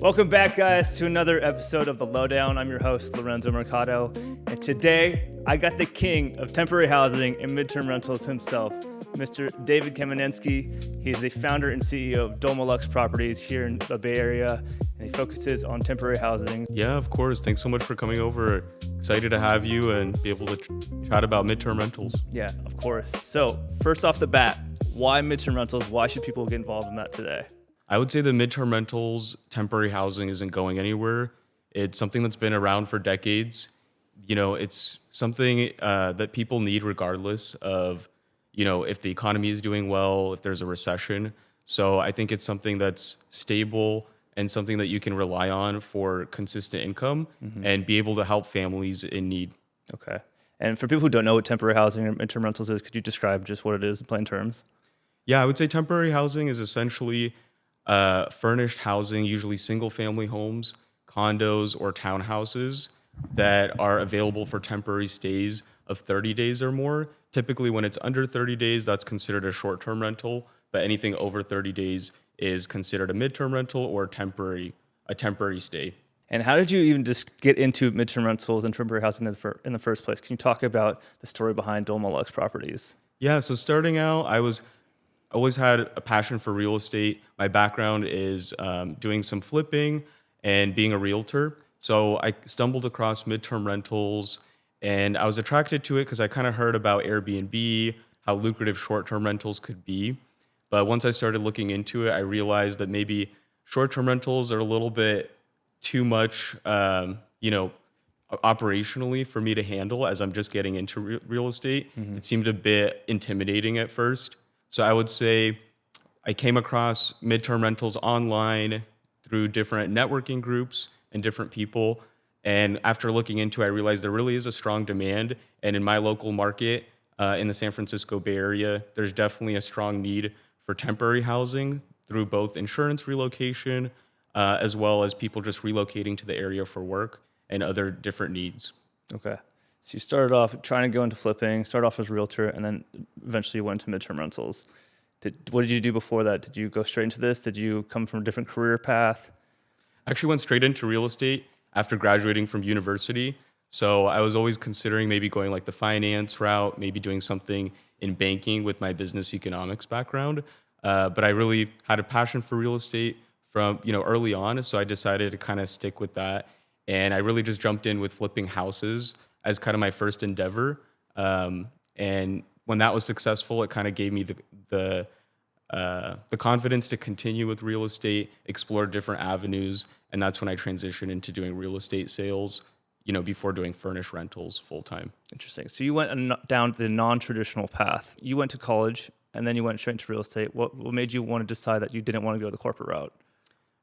Welcome back, guys, to another episode of The Lowdown. I'm your host, Lorenzo Mercado, and today I got the king of temporary housing and midterm rentals himself, Mr. David Kamenetsky. He is the founder and CEO of Dolmalux Properties here in the Bay Area, and he focuses on temporary housing. Yeah, of course. Thanks so much for coming over. Excited to have you and be able to chat about midterm rentals. Yeah, of course. So, first off the bat, why midterm rentals? Why should people get involved in that today? I would say the midterm rentals, temporary housing isn't going anywhere. It's something that's been around for decades. You know, it's something that people need regardless of, you know, if the economy is doing well, if there's a recession. So I think it's something that's stable and something that you can rely on for consistent income and be able to help families in need. Okay. And for people who don't know what temporary housing or midterm rentals is, could you describe just what it is in plain terms? Yeah, I would say temporary housing is essentially furnished housing, usually single family homes, condos, or townhouses that are available for temporary stays of 30 days or more. Typically, when it's under 30 days, that's considered a short-term rental, but anything over 30 days is considered a midterm rental or a temporary stay. And how did you even just get into midterm rentals and temporary housing in the first place? Can you talk about the story behind Dolmalux Properties? Yeah, so starting out, I always had a passion for real estate. My background is doing some flipping and being a realtor. So I stumbled across midterm rentals and I was attracted to it because I kind of heard about Airbnb, how lucrative short-term rentals could be. But once I started looking into it, I realized that maybe short-term rentals are a little bit too much, operationally for me to handle as I'm just getting into real estate. It seemed a bit intimidating at first. So I would say I came across midterm rentals online through different networking groups and different people. And after looking into it, I realized there really is a strong demand. And in my local market, in the San Francisco Bay Area, there's definitely a strong need for temporary housing through both insurance relocation, as well as people just relocating to the area for work and other different needs. Okay. So you started off trying to go into flipping, started off as a realtor, and then eventually you went into midterm rentals. What did you do before that? Did you go straight into this? Did you come from a different career path? I actually went straight into real estate after graduating from university. So I was always considering maybe going like the finance route, maybe doing something in banking with my business economics background. But I really had a passion for real estate from, early on. So I decided to kind of stick with that. And I really just jumped in with flipping houses as kind of my first endeavor. And when that was successful, it kind of gave me the confidence to continue with real estate, explore different avenues. And that's when I transitioned into doing real estate sales, before doing furnished rentals full time. Interesting. So you went down the non-traditional path. You went to college and then you went straight into real estate. What made you want to decide that you didn't want to go the corporate route?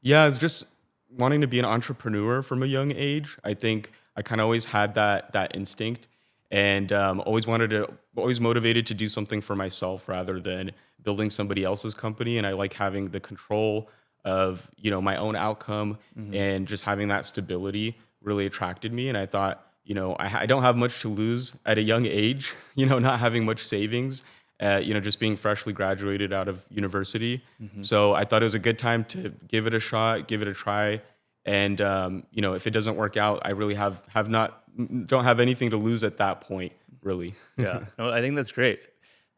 Yeah, it's just wanting to be an entrepreneur from a young age. I think I kind of always had that instinct and always motivated to do something for myself rather than building somebody else's company. And I like having the control of, my own outcome and just having that stability really attracted me. And I thought, I don't have much to lose at a young age, not having much savings, just being freshly graduated out of university. So I thought it was a good time to give it a shot, give it a try. And, if it doesn't work out, I really don't have anything to lose at that point, really. Yeah, no, I think that's great.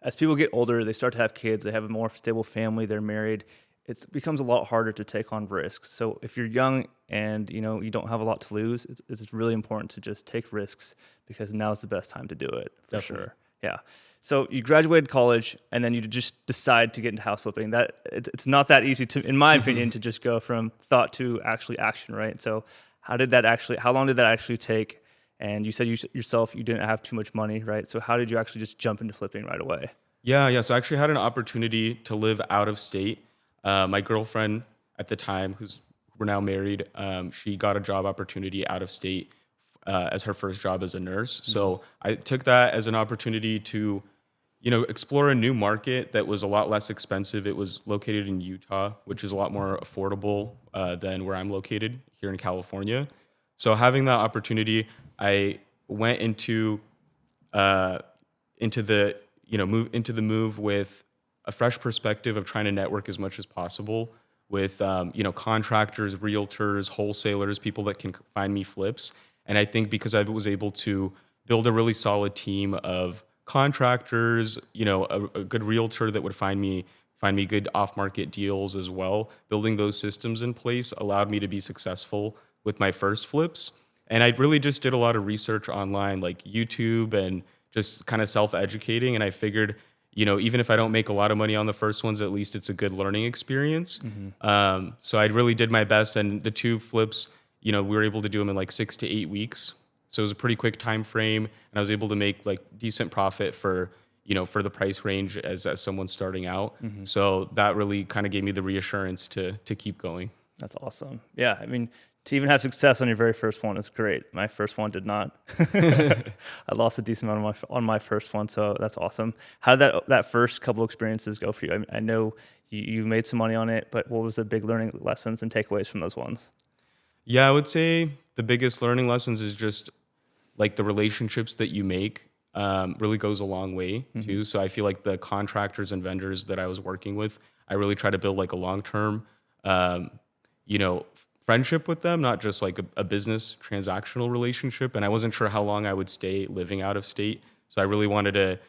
As people get older, they start to have kids, they have a more stable family, they're married. It becomes a lot harder to take on risks. So if you're young and, you don't have a lot to lose, it's really important to just take risks because now's the best time to do it, for Definitely. sure. Yeah. So you graduated college and then you just decide to get into house flipping. It's not that easy in my opinion, to just go from thought to actually action, right? So how long did that actually take? And you said yourself you didn't have too much money, right? So how did you actually just jump into flipping right away? Yeah. So I actually had an opportunity to live out of state. My girlfriend at the time, we're now married, she got a job opportunity out of state as her first job as a nurse. So I took that as an opportunity to, explore a new market that was a lot less expensive. It was located in Utah, which is a lot more affordable than where I'm located here in California. So having that opportunity, I went into the move with a fresh perspective of trying to network as much as possible with contractors, realtors, wholesalers, people that can find me flips. And I think because I was able to build a really solid team of contractors, a good realtor that would find me good off-market deals as well. Building those systems in place allowed me to be successful with my first flips. And I really just did a lot of research online, like YouTube, and just kind of self-educating. And I figured, even if I don't make a lot of money on the first ones, at least it's a good learning experience. So I really did my best. And the two flips, we were able to do them in like 6 to 8 weeks. So it was a pretty quick time frame. And I was able to make like decent profit for the price range as someone starting out. So that really kind of gave me the reassurance to keep going. That's awesome. Yeah, I mean, to even have success on your very first one is great. My first one did not. I lost a decent amount on my first one, so that's awesome. How did that first couple experiences go for you? I know you made some money on it, but what was the big learning lessons and takeaways from those ones? Yeah, I would say the biggest learning lessons is just like the relationships that you make really goes a long way too. So I feel like the contractors and vendors that I was working with, I really try to build like a long-term, friendship with them, not just like a business transactional relationship. And I wasn't sure how long I would stay living out of state. So I really wanted to,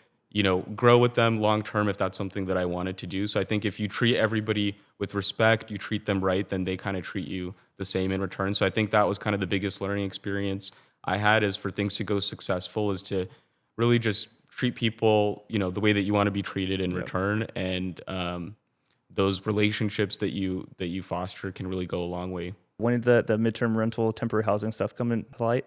grow with them long-term if that's something that I wanted to do. So I think if you treat everybody with respect, you treat them right, then they kind of treat you the same in return. So I think that was kind of the biggest learning experience I had, is for things to go successful is to really just treat people, the way that you want to be treated in return. And those relationships that you foster can really go a long way. When did the midterm rental, temporary housing stuff come into light?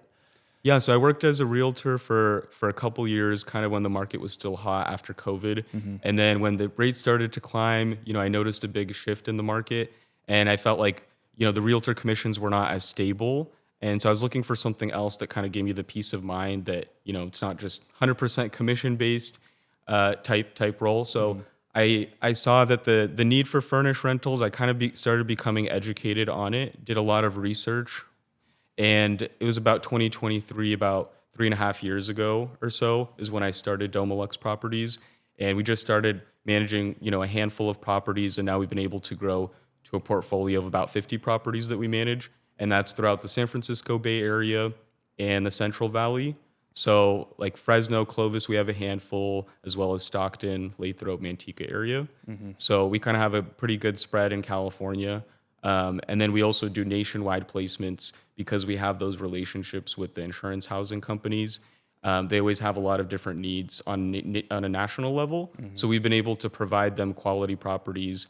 Yeah, so I worked as a realtor for a couple years, kind of when the market was still hot after COVID. And then when the rates started to climb, I noticed a big shift in the market. And I felt like, the realtor commissions were not as stable. And so I was looking for something else that kind of gave me the peace of mind that, it's not just 100% commission-based type role. So I saw that the need for furnished rentals, I kind of started becoming educated on it, did a lot of research. And it was about 2023, about 3.5 years ago or so, is when I started Dolmalux Properties. And we just started managing, a handful of properties. And now we've been able to grow to a portfolio of about 50 properties that we manage. And that's throughout the San Francisco Bay Area and the Central Valley. So like Fresno, Clovis, we have a handful, as well as Stockton, Lathrop, Manteca area. So we kind of have a pretty good spread in California. And then we also do nationwide placements because we have those relationships with the insurance housing companies. They always have a lot of different needs on a national level. So we've been able to provide them quality properties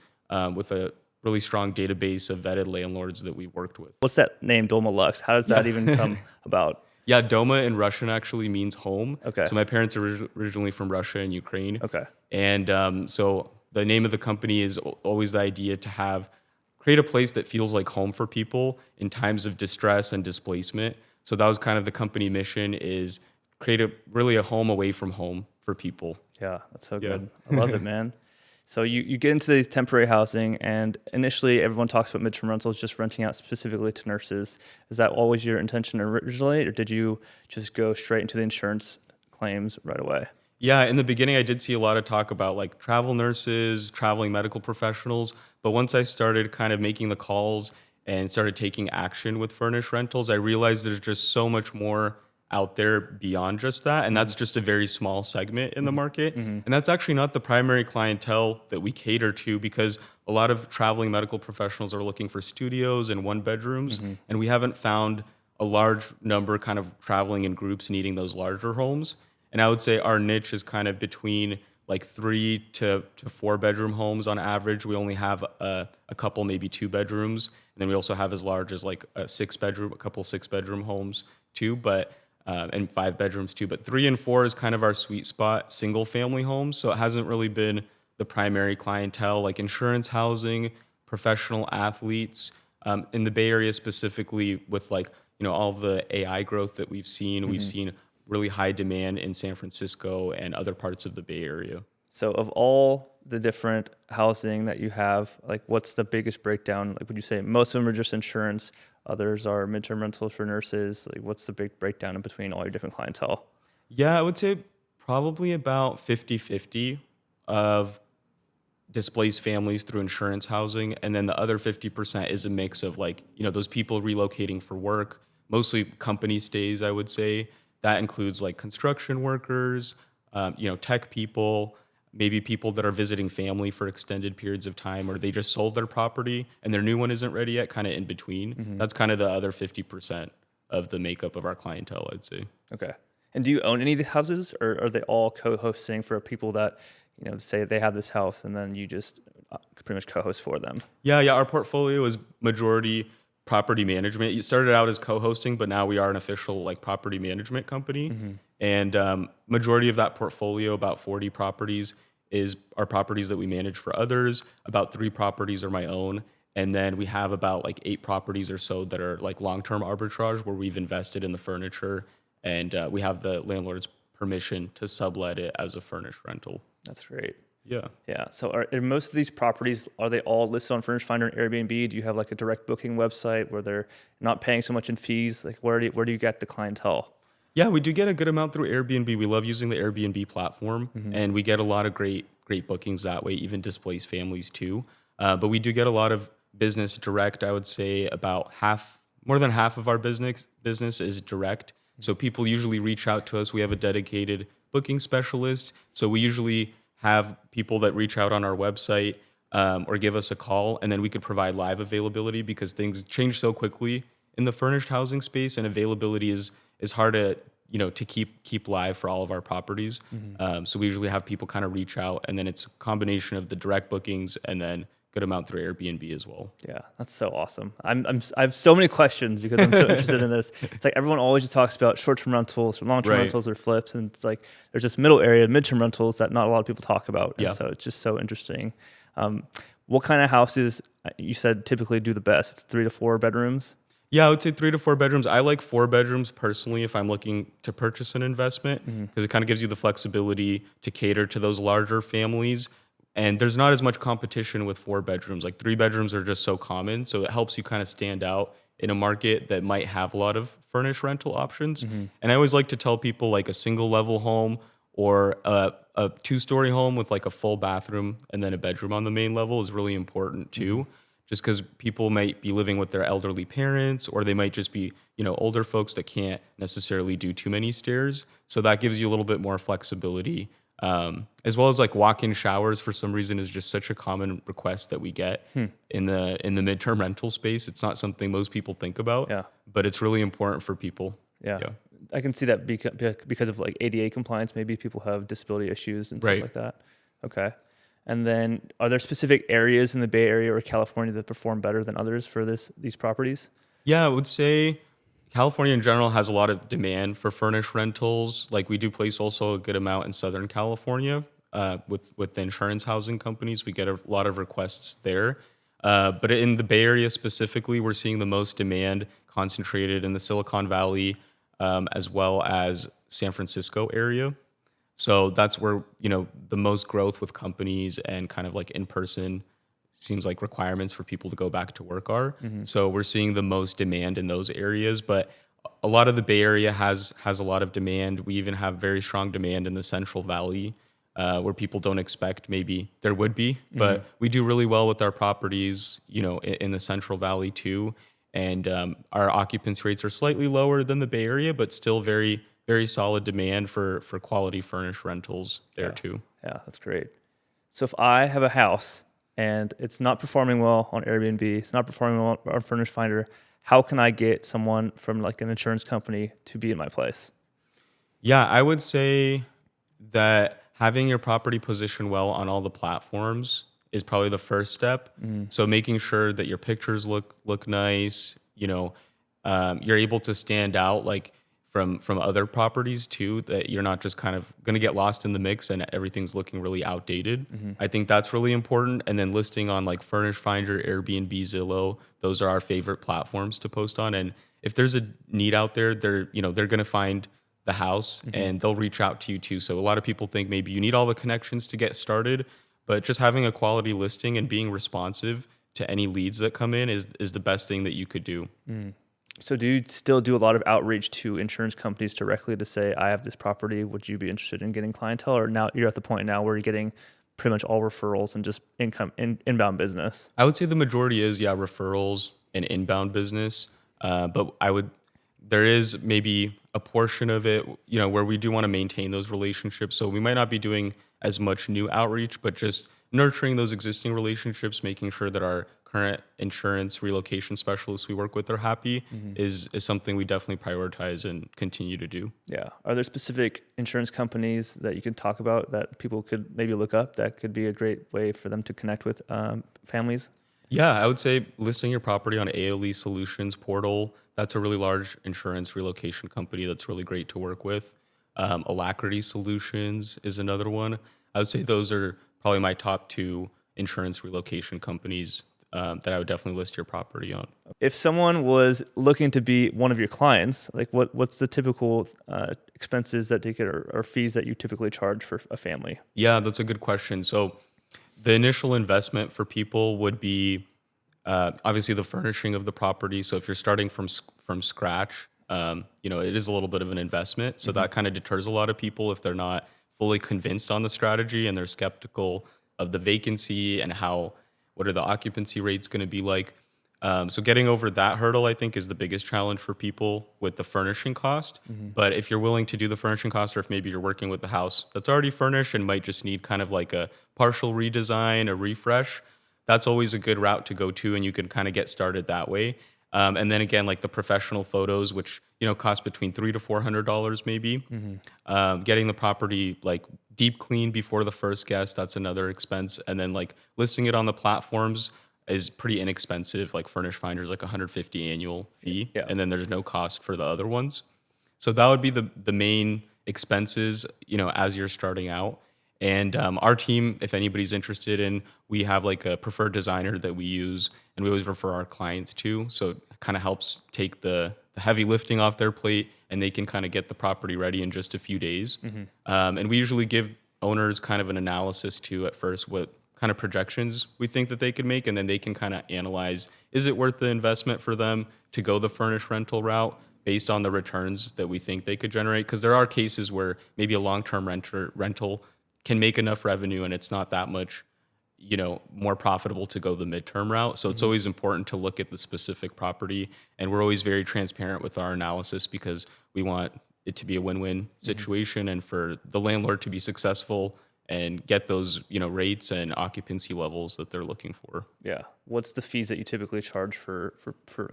with a really strong database of vetted landlords that we've worked with. What's that name, Dolmalux? How does that even come about? Yeah, Doma in Russian actually means home. Okay. So my parents are originally from Russia and Ukraine. Okay. And so the name of the company is always the idea to create a place that feels like home for people in times of distress and displacement. So that was kind of the company mission, is create really a home away from home for people. Yeah, that's so good. I love it, man. So you get into these temporary housing, and initially everyone talks about midterm rentals just renting out specifically to nurses. Is that always your intention originally, or did you just go straight into the insurance claims right away? Yeah, in the beginning, I did see a lot of talk about like travel nurses, traveling medical professionals. But once I started kind of making the calls and started taking action with furnished rentals, I realized there's just so much more out there beyond just that. And that's just a very small segment in the market. And that's actually not the primary clientele that we cater to, because a lot of traveling medical professionals are looking for studios and one bedrooms. And we haven't found a large number kind of traveling in groups needing those larger homes. And I would say our niche is kind of between like 3 to 4 bedroom homes on average. We only have a couple, maybe 2 bedrooms. And then we also have as large as like a couple 6 bedroom homes too, and 5 bedrooms too. But 3 and 4 is kind of our sweet spot, single family homes. So it hasn't really been the primary clientele, like insurance housing, professional athletes, in the Bay Area specifically with like, all the AI growth that we've seen. We've seen really high demand in San Francisco and other parts of the Bay Area. So of all the different housing that you have, like what's the biggest breakdown? Like, would you say most of them are just insurance? Others are midterm rentals for nurses. Like, what's the big breakdown in between all your different clientele? Yeah, I would say probably about 50-50 of displaced families through insurance housing. And then the other 50% is a mix of like, those people relocating for work, mostly company stays, I would say. That includes like construction workers, tech people, maybe people that are visiting family for extended periods of time, or they just sold their property and their new one isn't ready yet, kind of in between. That's kind of the other 50% of the makeup of our clientele, I'd say. Okay. And do you own any of the houses, or are they all co-hosting for people that, say they have this house and then you just pretty much co-host for them? Yeah. Our portfolio is majority property management. It started out as co-hosting, but now we are an official like property management company. And majority of that portfolio, about 40 properties, are properties that we manage for others. About 3 properties are my own. And then we have about like 8 properties or so that are like long-term arbitrage, where we've invested in the furniture and we have the landlord's permission to sublet it as a furnished rental. That's great. Yeah. Yeah. So are most of these properties, are they all listed on Furnished Finder and Airbnb? Do you have like a direct booking website where they're not paying so much in fees? Like where do you get the clientele? Yeah, we do get a good amount through Airbnb. We love using the Airbnb platform, and we get a lot of great bookings that way, even displaced families too. But we do get a lot of business direct. I would say about more than half of our business is direct. So people usually reach out to us. We have a dedicated booking specialist. So we usually have people that reach out on our website or give us a call, and then we could provide live availability because things change so quickly in the furnished housing space, and availability is hard to keep live for all of our properties. So we usually have people kind of reach out, and then it's a combination of the direct bookings and then good amount through Airbnb as well. Yeah, that's so awesome. I have so many questions because I'm so interested in this. It's like everyone always just talks about short-term rentals or long-term rentals or flips, and it's like there's this middle area, midterm rentals, that not a lot of people talk about. And so it's just so interesting. What kind of houses you said typically do the best? It's 3 to 4 bedrooms. Yeah, I would say 3 to 4 bedrooms. I like 4 bedrooms personally if I'm looking to purchase an investment, because it kind of gives you the flexibility to cater to those larger families. And there's not as much competition with 4 bedrooms. Like 3 bedrooms are just so common. So it helps you kind of stand out in a market that might have a lot of furnished rental options. And I always like to tell people like a single level home or a 2-story home with like a full bathroom and then a bedroom on the main level is really important too. Just because people might be living with their elderly parents, or they might just be, older folks that can't necessarily do too many stairs. So that gives you a little bit more flexibility. As well as like walk-in showers for some reason is just such a common request that we get in the midterm rental space. It's not something most people think about, but it's really important for people. Yeah. I can see that because of like ADA compliance. Maybe people have disability issues and stuff like that. Okay. And then are there specific areas in the Bay Area or California that perform better than others for these properties? Yeah, I would say California in general has a lot of demand for furnished rentals. Like we do place also a good amount in Southern California with the insurance housing companies. We get a lot of requests there. But in the Bay Area specifically, we're seeing the most demand concentrated in the Silicon Valley as well as San Francisco area. So that's where, the most growth with companies and kind of like in-person seems like requirements for people to go back to work are. So we're seeing the most demand in those areas, but a lot of the Bay Area has a lot of demand. We even have very strong demand in the Central Valley where people don't expect maybe there would be, but we do really well with our properties, in the Central Valley too. And our occupancy rates are slightly lower than the Bay Area, but still very, very solid demand for quality furnished rentals there too. Yeah, that's great. So if I have a house and it's not performing well on Airbnb, it's not performing well on Furnished Finder, how can I get someone from like an insurance company to be in my place? Yeah, I would say that having your property positioned well on all the platforms is probably the first step. So making sure that your pictures look nice, you're able to stand out like from other properties too, that you're not just kind of going to get lost in the mix and everything's looking really outdated. I think that's really important. And then listing on like Furnished Finder, Airbnb, Zillow, those are our favorite platforms to post on. And if there's a need out there, they're going to find the house and they'll reach out to you too. So a lot of people think maybe you need all the connections to get started, but just having a quality listing and being responsive to any leads that come in is the best thing that you could do. So do you still do a lot of outreach to insurance companies directly to say, I have this property, would you be interested in getting clientele? Or now you're at the point now where you're getting pretty much all referrals and just inbound business? I would say the majority is, referrals and inbound business. But there is maybe a portion of it, where we do want to maintain those relationships. So we might not be doing as much new outreach, but just nurturing those existing relationships, making sure that our current insurance relocation specialists we work with are happy is something we definitely prioritize and continue to do. Yeah. Are there specific insurance companies that you can talk about that people could maybe look up that could be a great way for them to connect with families? Yeah, I would say listing your property on ALE Solutions portal. That's a really large insurance relocation company that's really great to work with. Alacrity Solutions is another one. I would say those are probably my top two insurance relocation companies that I would definitely list your property on. If someone was looking to be one of your clients, like what's the typical expenses that they could or fees that you typically charge for a family? Yeah, that's a good question. So the initial investment for people would be obviously the furnishing of the property. So if you're starting from scratch, it is a little bit of an investment. So that kind of deters a lot of people if they're not fully convinced on the strategy and they're skeptical of the vacancy and what are the occupancy rates going to be like. So getting over that hurdle, I think, is the biggest challenge for people with the furnishing cost. But if you're willing to do the furnishing cost, or if maybe you're working with the house that's already furnished and might just need kind of like a partial redesign, a refresh, that's always a good route to go to, and you can kind of get started that way. And then again, like the professional photos, which cost between $300 to $400 maybe. Getting the property like deep clean before the first guest, that's another expense. And then like listing it on the platforms is pretty inexpensive. Like Furnish Finder's like $150 annual fee, and then there's no cost for the other ones. So that would be the main expenses, as you're starting out. And our team, if anybody's interested in, we have like a preferred designer that we use and we always refer our clients to. So it kind of helps take the heavy lifting off their plate and they can kind of get the property ready in just a few days. And we usually give owners kind of an analysis too at first, what kind of projections we think that they could make. And then they can kind of analyze, is it worth the investment for them to go the furnished rental route based on the returns that we think they could generate? Because there are cases where maybe a long-term rental can make enough revenue and it's not that much, more profitable to go the midterm route. So it's always important to look at the specific property. And we're always very transparent with our analysis because we want it to be a win-win situation and for the landlord to be successful and get those, rates and occupancy levels that they're looking for. Yeah. What's the fees that you typically charge for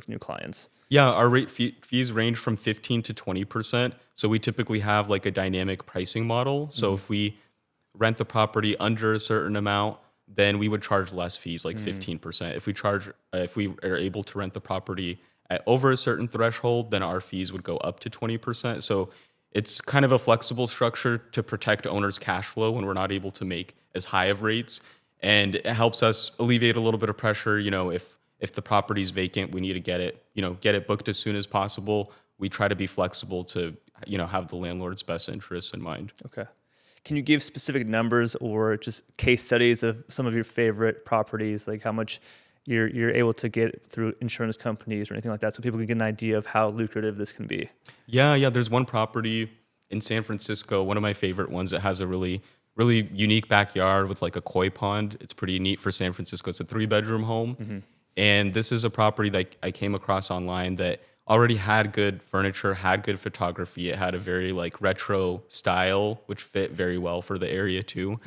new clients? Yeah, our fees range from 15 to 20%. So we typically have like a dynamic pricing model. So if we rent the property under a certain amount, then we would charge less fees, like 15%. If we are able to rent the property at over a certain threshold, then our fees would go up to 20%. So it's kind of a flexible structure to protect owners' cash flow when we're not able to make as high of rates. And it helps us alleviate a little bit of pressure. If the property's vacant, we need to get it booked as soon as possible. We try to be flexible to, have the landlord's best interests in mind. Okay. Can you give specific numbers or just case studies of some of your favorite properties, like how much you're able to get through insurance companies or anything like that, so people can get an idea of how lucrative this can be? Yeah. There's one property in San Francisco, one of my favorite ones that has a really, really unique backyard with like a koi pond. It's pretty neat for San Francisco. It's a 3-bedroom home. And this is a property that I came across online that already had good furniture, had good photography. It had a very like retro style, which fit very well for the area too.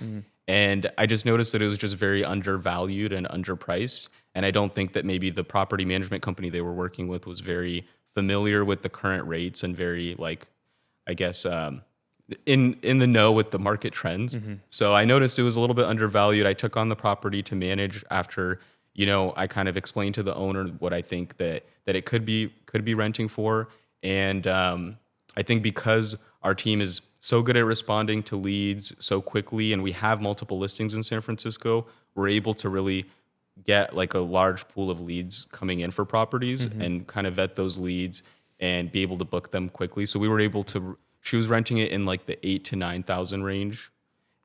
And I just noticed that it was just very undervalued and underpriced. And I don't think that maybe the property management company they were working with was very familiar with the current rates and very like, I guess, in the know with the market trends. So I noticed it was a little bit undervalued. I took on the property to manage after, I kind of explained to the owner what I think that it could be renting for. And I think because our team is so good at responding to leads so quickly and we have multiple listings in San Francisco, we're able to really get like a large pool of leads coming in for properties and kind of vet those leads and be able to book them quickly. So we were able to, she was renting it in like the 8,000 to 9,000 range.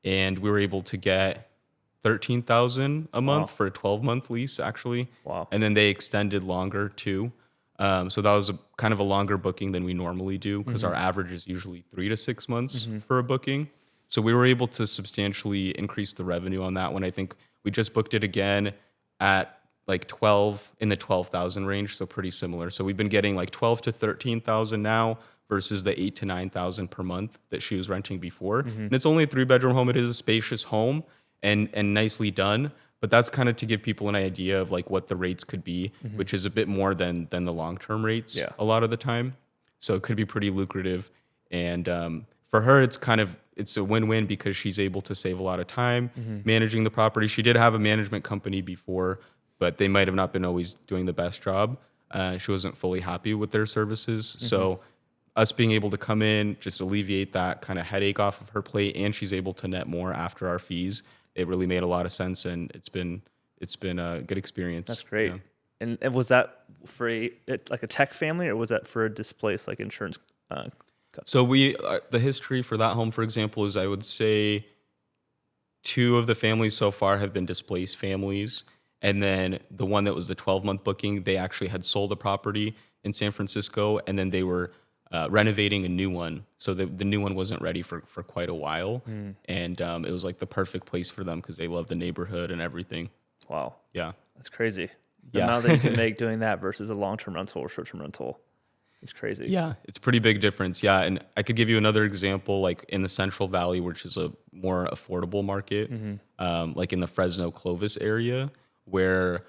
And we were able to get 13,000 a month for a 12-month lease, actually. Wow. And then they extended longer too. So that was kind of a longer booking than we normally do because our average is usually 3 to 6 months for a booking. So we were able to substantially increase the revenue on that one. I think we just booked it again at like 12 in the 12,000 range. So pretty similar. So we've been getting like 12 to 13,000 now versus the 8 to 9,000 per month that she was renting before. And it's only a 3-bedroom home. It is a spacious home and nicely done. But that's kind of to give people an idea of like what the rates could be, which is a bit more than the long-term rates a lot of the time. So it could be pretty lucrative. And for her, it's a win-win because she's able to save a lot of time managing the property. She did have a management company before, but they might have not been always doing the best job. She wasn't fully happy with their services. So us being able to come in, just alleviate that kind of headache off of her plate, and she's able to net more after our fees. It really made a lot of sense, and it's been a good experience. That's great. Yeah. And was that for a tech family, or was that for a displaced like insurance? So the history for that home, for example, is I would say 2 of the families so far have been displaced families, and then the one that was the 12-month booking, they actually had sold a property in San Francisco, and then they were renovating a new one. So the new one wasn't ready for quite a while. And it was like the perfect place for them because they love the neighborhood and everything. Wow. Yeah. That's crazy. The amount that you can make doing that versus a long-term rental or short-term rental. It's crazy. Yeah. It's a pretty big difference. Yeah. And I could give you another example, like in the Central Valley, which is a more affordable market, like in the Fresno Clovis area, where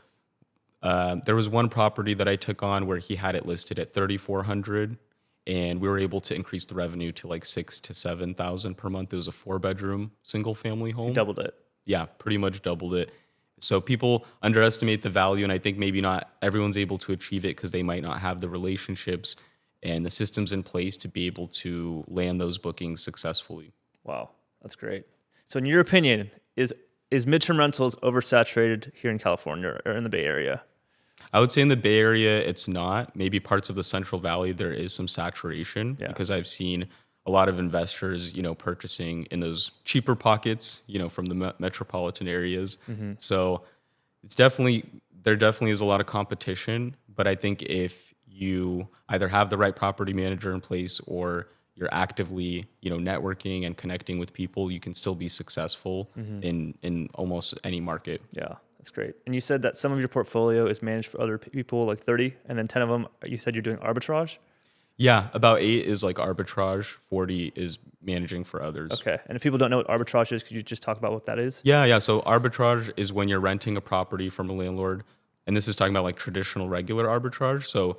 there was one property that I took on where he had it listed at 3,400. And we were able to increase the revenue to like 6,000 to 7,000 per month. It was a 4-bedroom single family home. You doubled it. Yeah, pretty much doubled it. So people underestimate the value, and I think maybe not everyone's able to achieve it because they might not have the relationships and the systems in place to be able to land those bookings successfully. Wow, that's great. So in your opinion, is midterm rentals oversaturated here in California or in the Bay Area? I would say in the Bay Area, it's not. Maybe parts of the Central Valley, there is some saturation because I've seen a lot of investors, purchasing in those cheaper pockets, from the metropolitan areas. So there definitely is a lot of competition. But I think if you either have the right property manager in place or you're actively, networking and connecting with people, you can still be successful in almost any market. Yeah. That's great. And you said that some of your portfolio is managed for other people, like 30, and then 10 of them, you said you're doing arbitrage? Yeah, about 8 is like arbitrage, 40 is managing for others. Okay. And if people don't know what arbitrage is, could you just talk about what that is? Yeah. So arbitrage is when you're renting a property from a landlord, and this is talking about like traditional regular arbitrage. So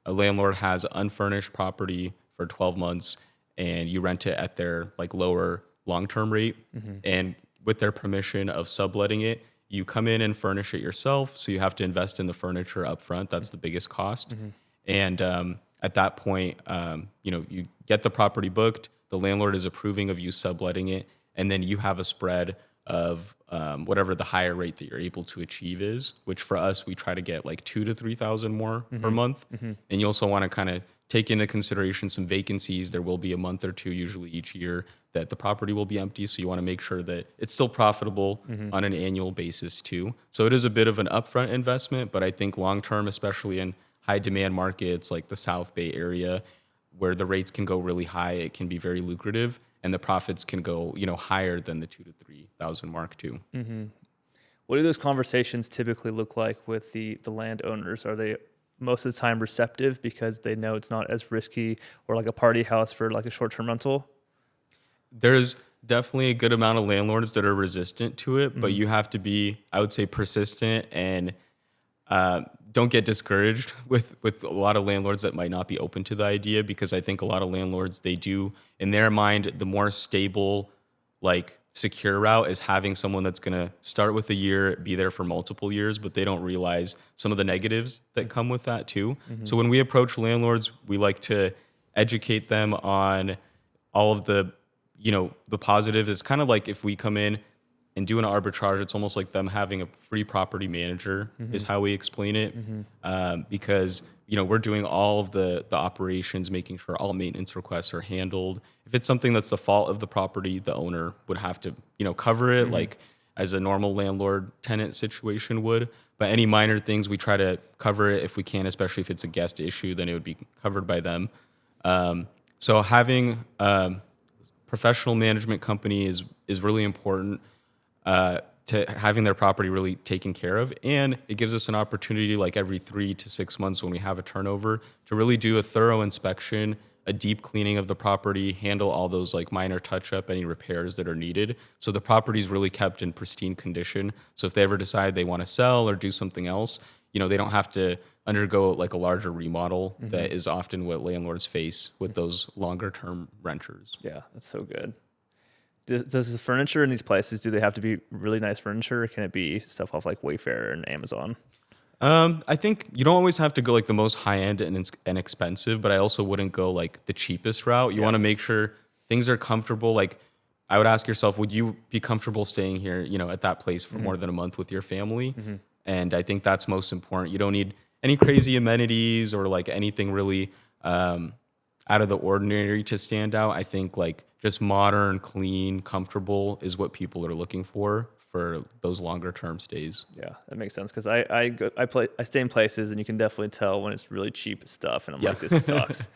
a landlord has unfurnished property for 12 months, and you rent it at their like lower long-term rate, and with their permission of subletting it, you come in and furnish it yourself, so you have to invest in the furniture up front. That's the biggest cost. And at that point, you get the property booked, the landlord is approving of you subletting it, and then you have a spread of whatever the higher rate that you're able to achieve is, which for us, we try to get like 2,000 to 3,000 more per month. And you also want to kind of take into consideration some vacancies. There will be a month or 2 usually each year that the property will be empty. So you want to make sure that it's still profitable on an annual basis too. So it is a bit of an upfront investment, but I think long-term, especially in high demand markets like the South Bay area, where the rates can go really high, it can be very lucrative, and the profits can go, higher than the 2,000 to 3,000 mark too. What do those conversations typically look like with the landowners? Are they most of the time receptive because they know it's not as risky, or like a party house for like a short-term rental? There's definitely a good amount of landlords that are resistant to it, but you have to be, I would say, persistent and don't get discouraged with a lot of landlords that might not be open to the idea, because I think a lot of landlords, they do, in their mind, the more stable, like secure route is having someone that's going to start with a year, be there for multiple years, but they don't realize some of the negatives that come with that too. So when we approach landlords, we like to educate them on all of the positive. It's kind of like if we come in and do an arbitrage, it's almost like them having a free property manager is how we explain it. Because, we're doing all of the operations, making sure all maintenance requests are handled. If it's something that's the fault of the property, the owner would have to, cover it like as a normal landlord tenant situation would. But any minor things, we try to cover it if we can, especially if it's a guest issue, then it would be covered by them. So having professional management company is really important to having their property really taken care of. And it gives us an opportunity like every 3 to 6 months when we have a turnover to really do a thorough inspection, a deep cleaning of the property, handle all those like minor touch up, any repairs that are needed. So the property is really kept in pristine condition. So if they ever decide they want to sell or do something else, they don't have to undergo like a larger remodel that is often what landlords face with those longer term renters. Yeah, that's so good. Does the furniture in these places, do they have to be really nice furniture, or can it be stuff off like Wayfair and Amazon? I think you don't always have to go like the most high end and expensive, but I also wouldn't go like the cheapest route. You want to make sure things are comfortable. Like I would ask yourself, would you be comfortable staying here, at that place for more than a month with your family? And I think that's most important. You don't need any crazy amenities or like anything really out of the ordinary to stand out. I think like just modern, clean, comfortable is what people are looking for those longer term stays. Yeah, that makes sense, because I stay in places and you can definitely tell when it's really cheap stuff, and I'm like, this sucks.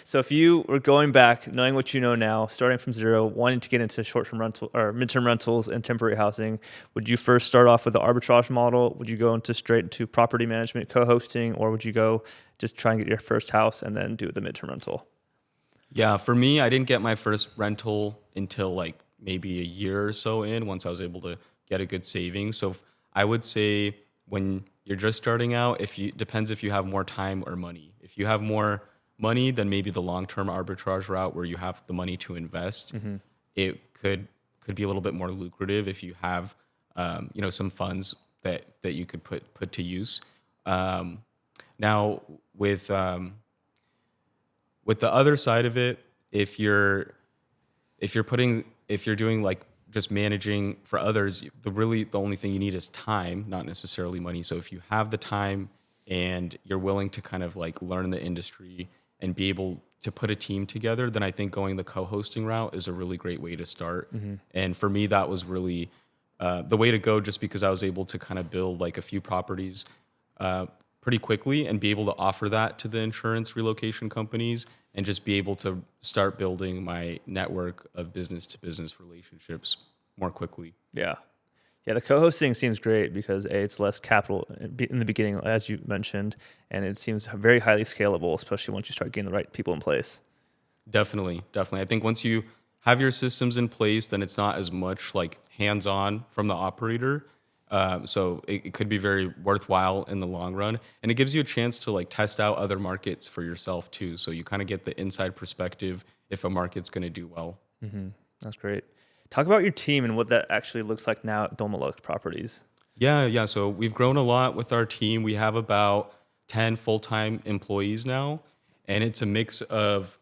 So if you were going back, knowing what you know now, starting from zero, wanting to get into short-term rental or midterm rentals and temporary housing, would you first start off with the arbitrage model? Would you go straight into property management, co-hosting, or would you go just try and get your first house and then do the midterm rental? Yeah, for me, I didn't get my first rental until like maybe a year or so once I was able to get a good savings. So I would say when you're just starting out, depends if you have more time or money. If you have more money, then maybe the long-term arbitrage route where you have the money to invest, it could be a little bit more lucrative if you have some funds that you could put to use. Now with the other side of it, if you're doing like just managing for others, the only thing you need is time, not necessarily money. So if you have the time and you're willing to kind of like learn the industry and be able to put a team together, then I think going the co-hosting route is a really great way to start. And for me, that was really the way to go, just because I was able to kind of build like a few properties pretty quickly and be able to offer that to the insurance relocation companies and just be able to start building my network of business-to-business relationships more quickly. Yeah. Yeah, the co-hosting seems great because it's less capital in the beginning, as you mentioned, and it seems very highly scalable, especially once you start getting the right people in place. Definitely. I think once you have your systems in place, then it's not as much like hands-on from the operator. So it could be very worthwhile in the long run, and it gives you a chance to like test out other markets for yourself too. So you kind of get the inside perspective if a market's going to do well. That's great. Talk about your team and what that actually looks like now at Dolmalux Properties. Yeah. So we've grown a lot with our team. We have about 10 full-time employees now, and it's a mix of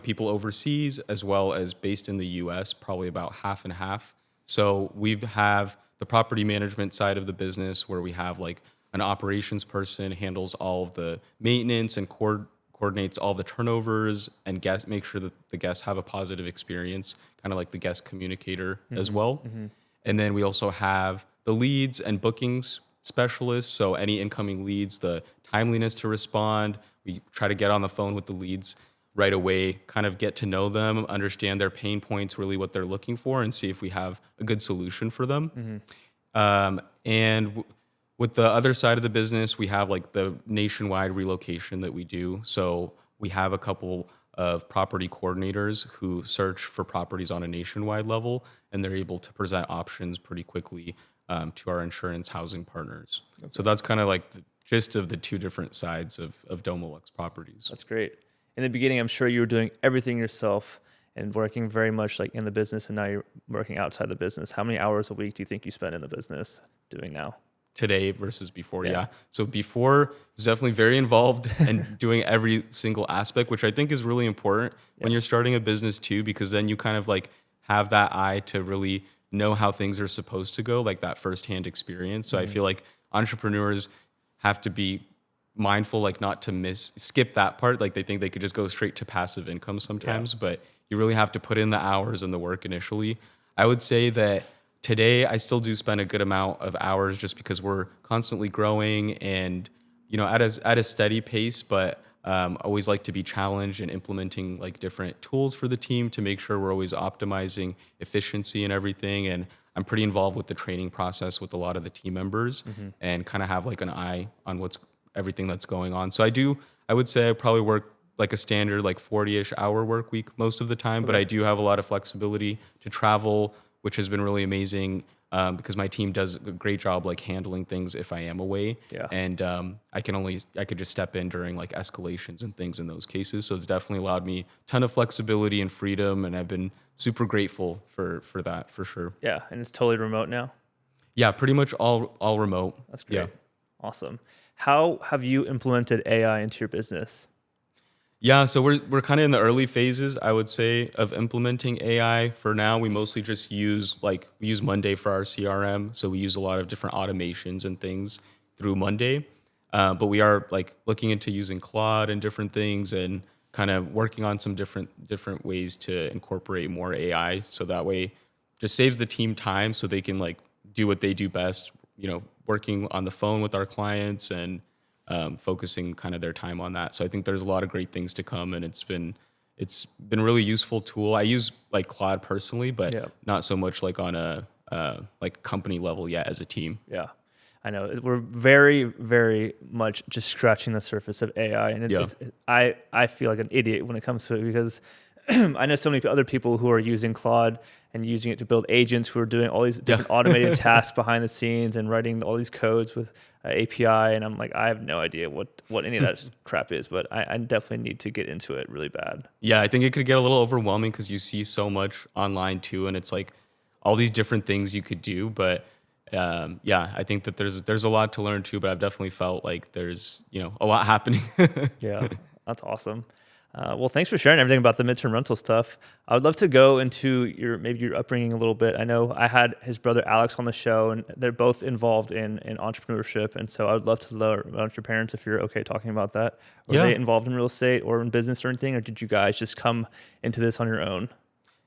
people overseas as well as based in the U.S., probably about half and half. So we have the property management side of the business where we have like an operations person handles all of the maintenance and coordinates all the turnovers and make sure that the guests have a positive experience, kind of like the guest communicator as well. And then we also have the leads and bookings specialists. So any incoming leads, the timeliness to respond, we try to get on the phone with the leads right away, kind of get to know them, understand their pain points, really what they're looking for, and see if we have a good solution for them. With the other side of the business, we have like the nationwide relocation that we do. So we have a couple of property coordinators who search for properties on a nationwide level, and they're able to present options pretty quickly to our insurance housing partners. Okay. So that's kind of like the gist of the two different sides of Dolmalux Properties. That's great. In the beginning, I'm sure you were doing everything yourself and working very much like in the business, and now you're working outside the business. How many hours a week do you think you spend in the business doing now? Today versus before, yeah. So before, I was definitely very involved and doing every single aspect, which I think is really important when you're starting a business too, because then you kind of like have that eye to really know how things are supposed to go, like that firsthand experience. So I feel like entrepreneurs have to be mindful, like not to skip that part. Like they think they could just go straight to passive income sometimes, but you really have to put in the hours and the work initially. I would say that today I still do spend a good amount of hours just because we're constantly growing and, at a steady pace, but Always like to be challenged and implementing like different tools for the team to make sure we're always optimizing efficiency and everything. And I'm pretty involved with the training process with a lot of the team members and kind of have like an eye on everything that's going on. So I would say I probably work like a standard like 40-ish hour work week most of the time, but I do have a lot of flexibility to travel, which has been really amazing because my team does a great job like handling things if I am away. Yeah. And I could just step in during like escalations and things in those cases. So it's definitely allowed me a ton of flexibility and freedom, and I've been super grateful for that for sure. Yeah, and it's totally remote now? Yeah, pretty much all remote. That's great. Yeah. Awesome. How have you implemented AI into your business? Yeah, so we're kind of in the early phases, I would say, of implementing AI. For now, we mostly just use Monday for our CRM. So we use a lot of different automations and things through Monday. But we are like looking into using Claude and different things and kind of working on some different ways to incorporate more AI. So that way just saves the team time so they can like do what they do best, working on the phone with our clients and focusing kind of their time on that. So I think there's a lot of great things to come, and it's been really useful tool. I use like Claude personally, but not so much like on a like company level yet as a team. Yeah, I know we're very, very much just scratching the surface of AI, and I feel like an idiot when it comes to it because I know so many other people who are using Claude and using it to build agents who are doing all these different automated tasks behind the scenes and writing all these codes with API. And I'm like, I have no idea what any of that crap is, but I definitely need to get into it really bad. Yeah, I think it could get a little overwhelming because you see so much online too, and it's like all these different things you could do. But I think that there's a lot to learn too. But I've definitely felt like there's a lot happening. Yeah, that's awesome. Well, thanks for sharing everything about the midterm rental stuff. I would love to go into your upbringing a little bit. I know I had his brother Alex on the show, and they're both involved in entrepreneurship. And so I would love to learn about your parents if you're okay talking about that. Were they involved in real estate or in business or anything, or did you guys just come into this on your own?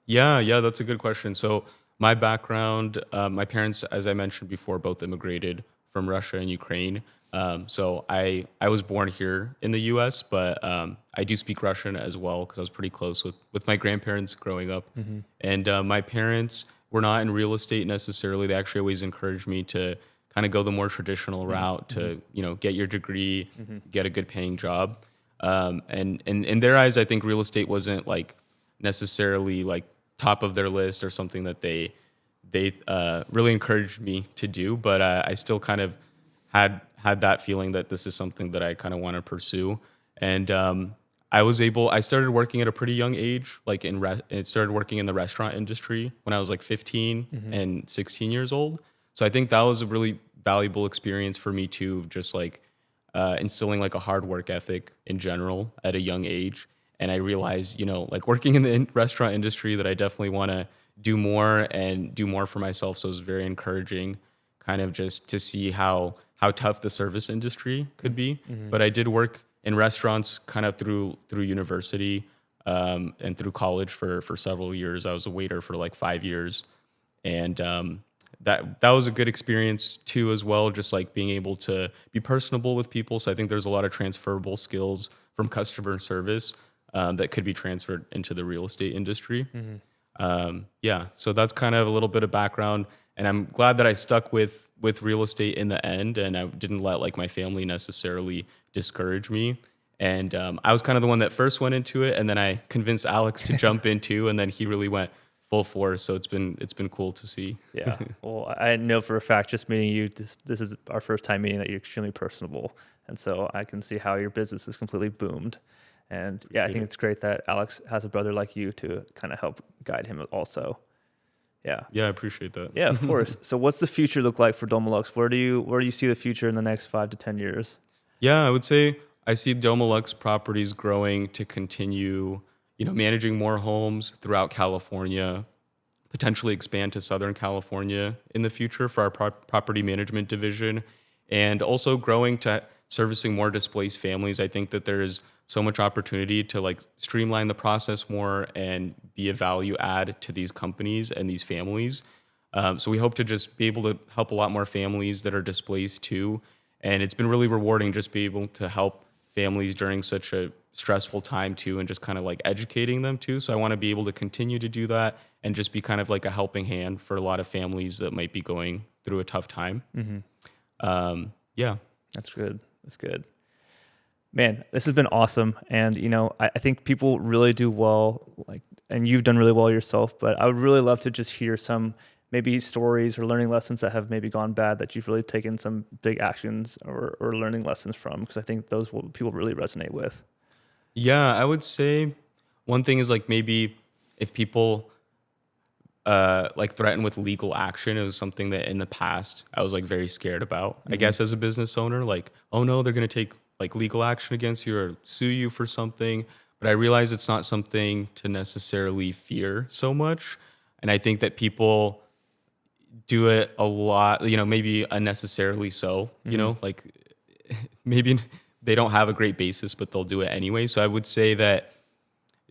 Yeah, that's a good question. So my background, my parents, as I mentioned before, both immigrated from Russia and Ukraine. So I was born here in the U.S., but I do speak Russian as well because I was pretty close with my grandparents growing up. And my parents were not in real estate necessarily. They actually always encouraged me to kind of go the more traditional route to get your degree, get a good paying job. And in their eyes, I think real estate wasn't like necessarily like top of their list or something that they really encouraged me to do. But I still kind of had that feeling that this is something that I kind of want to pursue. And I started working at a pretty young age, like started working in the restaurant industry when I was like 15 and 16 years old. So I think that was a really valuable experience for me too, just like instilling like a hard work ethic in general at a young age. And I realized, like working in the restaurant industry that I definitely want to do more for myself. So it was very encouraging kind of just to see how tough the service industry could be. But I did work in restaurants kind of through university and through college for several years. I was a waiter for like 5 years. And that was a good experience too as well, just like being able to be personable with people. So I think there's a lot of transferable skills from customer service that could be transferred into the real estate industry. So that's kind of a little bit of background. And I'm glad that I stuck with real estate in the end, and I didn't let like my family necessarily discourage me. And I was kind of the one that first went into it, and then I convinced Alex to jump into, and then he really went full force. So it's been cool to see. Yeah. Well, I know for a fact, just meeting you, this is our first time meeting, that you're extremely personable, and so I can see how your business has completely boomed. And yeah, I think it's great that Alex has a brother like you to kind of help guide him also. Yeah. Yeah, I appreciate that. Yeah, of course. So what's the future look like for Dolmalux? Where do you see the future in the next 5 to 10 years? Yeah, I would say I see Dolmalux properties growing to continue, managing more homes throughout California, potentially expand to Southern California in the future for our property management division, and also growing to servicing more displaced families. I think that there's so much opportunity to like streamline the process more and be a value add to these companies and these families. So we hope to just be able to help a lot more families that are displaced too. And it's been really rewarding just be able to help families during such a stressful time too, and just kind of like educating them too. So I want to be able to continue to do that and just be kind of like a helping hand for a lot of families that might be going through a tough time. Yeah. That's good. That's good. Man, this has been awesome. And, I think people really do well, and you've done really well yourself, but I would really love to just hear some maybe stories or learning lessons that have maybe gone bad that you've really taken some big actions or learning lessons from, because I think those will people really resonate with. Yeah, I would say one thing is like maybe if people like threaten with legal action, it was something that in the past I was like very scared about. I guess as a business owner, like, oh no, they're gonna take like legal action against you or sue you for something. But I realize it's not something to necessarily fear so much. And I think that people do it a lot, maybe unnecessarily so, like maybe they don't have a great basis, but they'll do it anyway. So I would say that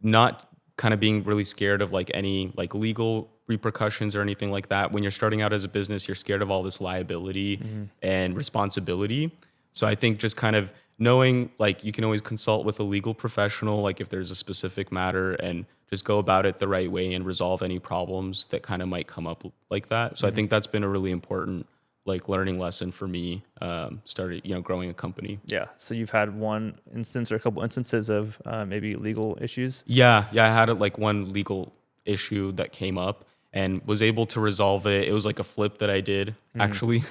not kind of being really scared of like any like legal repercussions or anything like that. When you're starting out as a business, you're scared of all this liability and responsibility. So I think just kind of knowing like you can always consult with a legal professional, like if there's a specific matter, and just go about it the right way and resolve any problems that kind of might come up like that. So I think that's been a really important like learning lesson for me, growing a company. Yeah. So you've had one instance or a couple instances of maybe legal issues? Yeah. I had like one legal issue that came up and was able to resolve it. It was like a flip that I did actually.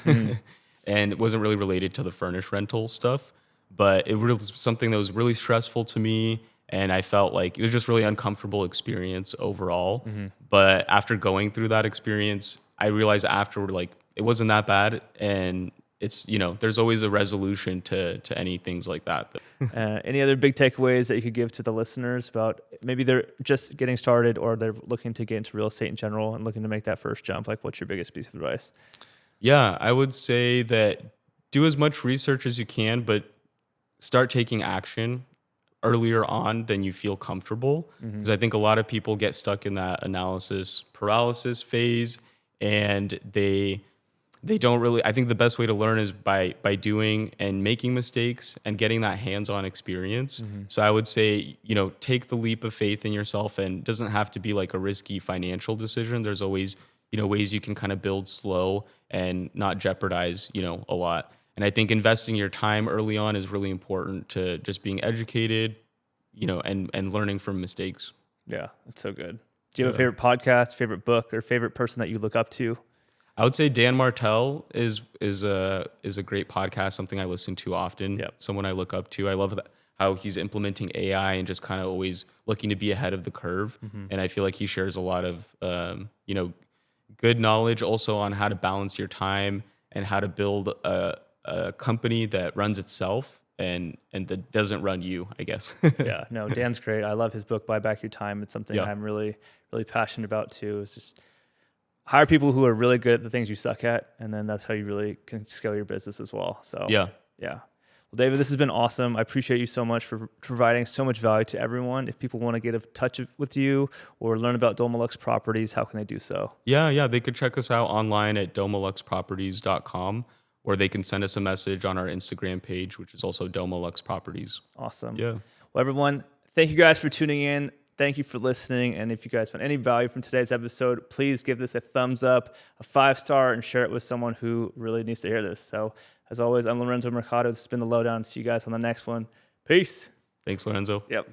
And it wasn't really related to the furnished rental stuff, but it was something that was really stressful to me. And I felt like it was just really uncomfortable experience overall. But after going through that experience, I realized afterward, like it wasn't that bad. And it's, there's always a resolution to any things like that. Any other big takeaways that you could give to the listeners about maybe they're just getting started or they're looking to get into real estate in general and looking to make that first jump? Like what's your biggest piece of advice? Yeah, I would say that do as much research as you can, but start taking action earlier on than you feel comfortable. Because I think a lot of people get stuck in that analysis paralysis phase, and they don't really. I think the best way to learn is by doing and making mistakes and getting that hands-on experience. So I would say, take the leap of faith in yourself, and it doesn't have to be like a risky financial decision. There's always ways you can kind of build slow and not jeopardize, a lot. And I think investing your time early on is really important to just being educated, and learning from mistakes. Yeah, that's so good. Do you have a favorite podcast, favorite book, or favorite person that you look up to? I would say Dan Martell is a great podcast, something I listen to often. Yep. Someone I look up to. I love how he's implementing AI and just kind of always looking to be ahead of the curve. And I feel like he shares a lot of good knowledge also on how to balance your time and how to build a company that runs itself and that doesn't run you, I guess. Yeah, no, Dan's great. I love his book, Buy Back Your Time. It's something I'm really, really passionate about too. It's just hire people who are really good at the things you suck at, and then that's how you really can scale your business as well. So yeah. Well, David, this has been awesome. I appreciate you so much for providing so much value to everyone. If people want to get in touch with you or learn about Dolmalux properties, how can they do so? Yeah. They could check us out online at dolmaluxproperties.com, or they can send us a message on our Instagram page, which is also Dolmalux Properties. Awesome. Yeah. Well, everyone, thank you guys for tuning in. Thank you for listening. And if you guys found any value from today's episode, please give this a thumbs up, a 5-star, and share it with someone who really needs to hear this. So as always, I'm Lorenzo Mercado. This has been The Lowdown. See you guys on the next one. Peace. Thanks, Lorenzo. Yep.